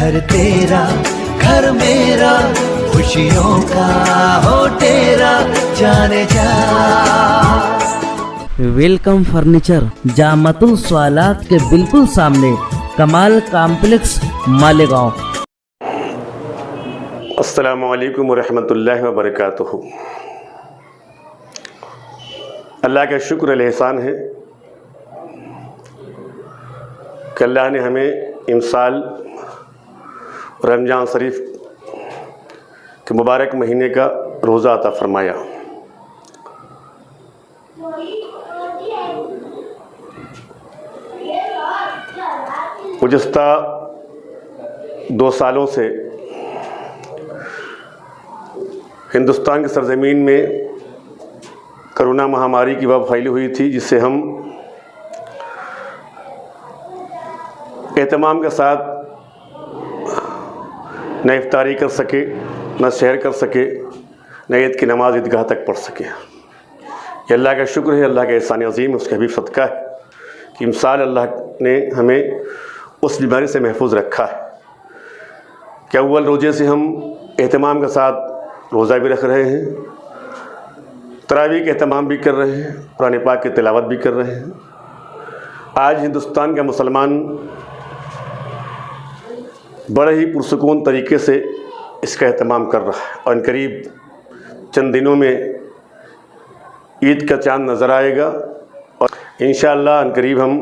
घर तेरा घर मेरा, खुशियों का हो तेरा जाने जा। वेलकम फर्नीचर, जामतुल स्वालात के बिल्कुल सामने, कमाल कॉम्प्लेक्स, मालेगांव। अस्सलामु अलैकुम वरहमतुल्लाहि वबरकातुहू। अल्लाह का शुक्र एहसान है कि अल्लाह ने हमें इमसाल रमज़ान शरीफ के मुबारक महीने का रोज़ा अता फरमाया। गुज़श्ता 2 सालों से हिंदुस्तान की सरज़मीन में कोरोना महामारी की वबा फैली हुई थी, जिससे हम एहतमाम के साथ न इफ्तारी कर सके, न सहर कर सके, न ईद की नमाज ईदगाह तक पढ़ सके। ये अल्लाह का शुक्र है, अल्लाह का एहसान अज़ीम, उसका भी सदका है कि इमसाल अल्लाह ने हमें उस बीमारी से महफूज रखा है कि अव्वल रोज़े से हम एहतमाम के साथ रोज़ा भी रख रहे हैं, तरावीह के एहतमाम भी कर रहे हैं, कुरान पाक की तिलावत भी कर रहे हैं। आज हिंदुस्तान का मुसलमान बड़े ही पुरसुकून तरीके से इसका एहतमाम कर रहा है और करीब चंद दिनों में ईद का चाँद नज़र आएगा और इंशाअल्लाह करीब हम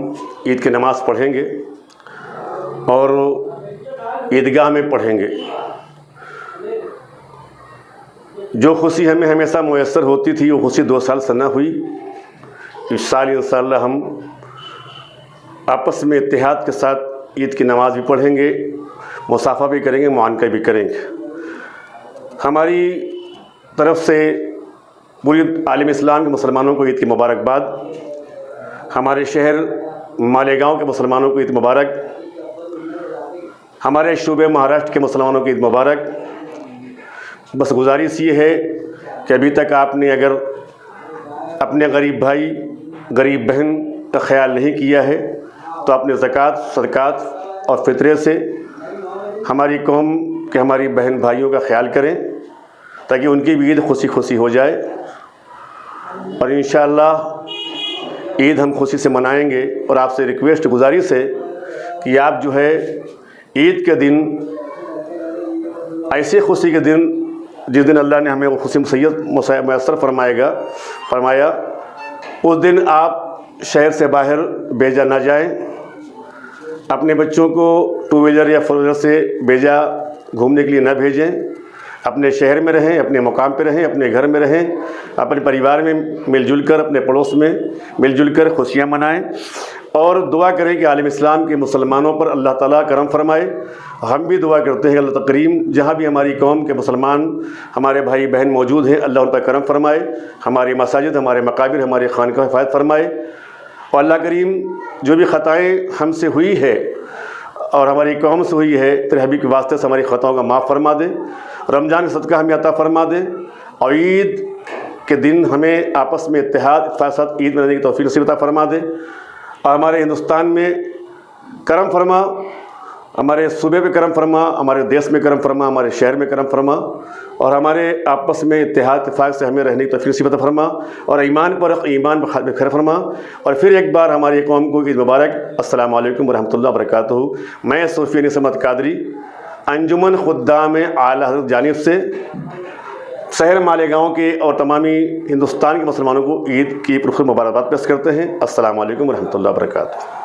ईद की नमाज़ पढ़ेंगे और ईदगाह में पढ़ेंगे। जो खुशी हमें हमेशा मुयस्सर होती थी, वो खुशी 2 साल से न हुई। इस साल इंशाअल्लाह हम आपस में इत्तेहाद के साथ ईद की नमाज़ भी पढ़ेंगे, मुसाफा भी करेंगे, मुआनका भी करेंगे। हमारी तरफ से पूरी आलम इस्लाम के मुसलमानों को ईद की मुबारकबाद। हमारे शहर मालेगांव के मुसलमानों को ईद मुबारक। हमारे शूबे महाराष्ट्र के मुसलमानों की ईद मुबारक। बस गुजारिश ये है कि अभी तक आपने अगर अपने गरीब भाई, गरीब बहन का ख्याल नहीं किया है तो अपने ज़कात, सदक़ात और फ़ितरे से हमारी कौम के, हमारी बहन भाइयों का ख्याल करें ताकि उनकी भी ईद खुशी खुशी हो जाए और इंशाअल्लाह ईद हम खुशी से मनाएंगे। और आपसे रिक्वेस्ट, गुजारिश है कि आप जो है ईद के दिन, ऐसे खुशी के दिन जिस दिन अल्लाह ने हमें वो खुशी मुयस्सर फरमाया, उस दिन आप शहर से बाहर बेजा ना जाएं। अपने बच्चों को 2 व्हीलर या 4 व्हीलर से बेजा घूमने के लिए ना भेजें। अपने शहर में रहें, अपने मुकाम पे रहें, अपने घर में रहें, अपने परिवार में मिलजुल कर, अपने पड़ोस में मिलजुल कर खुशियाँ मनाएं और दुआ करें कि आलम इस्लाम के मुसलमानों पर अल्लाह ताला करम फरमाए। हम भी दुआ करते हैं अल्लाह करीम जहाँ भी हमारी कौम के मुसलमान, हमारे भाई बहन मौजूद हैं, अल्लाह उन पर करम फरमाए, हमारी मसाजिद, हमारे मकाबिर, हमारे खानका हिफाज़त फरमाए और अल्लाह करीम जो भी ख़ताएँ हमसे हुई है और हमारी कौम से हुई है, तेरे हबीब के वास्ते से हमारी ख़ताओं का माफ़ फरमा दे, रमज़ान का सदका हमें अता फरमा दे और ईद के दिन हमें आपस में इत्तेहाद के साथ ईद मनाने की तौफीक नसीब अता फरमा दे और हमारे हिंदुस्तान में करम फरमा, हमारे सूबे पे करम फरमा, हमारे देश में करम फरमा, हमारे शहर में करम फरमा और हमारे आपस में इत्तेहाद इत्तेफाक से हमें रहने की तौफीक नसीब अता फरमा और ईमान पर खैर फरमा। और फिर एक बार हमारी कौम को ईद मुबारक। अस्सलामु अलैकुम वरहमतुल्लाहि वबरकातुहू। मैं सूफी निस्मत कादरी, अंजुमन खुद्दाम आला हज़रत जानिब से शहर मालेगांव के और तमामी हिंदुस्तान के मुसलमानों को ईद की पुरखुर मुबारकबाद पेश करते हैं। अस्सलामु अलैकुम वरहमतुल्लाहि वबरकातुहू।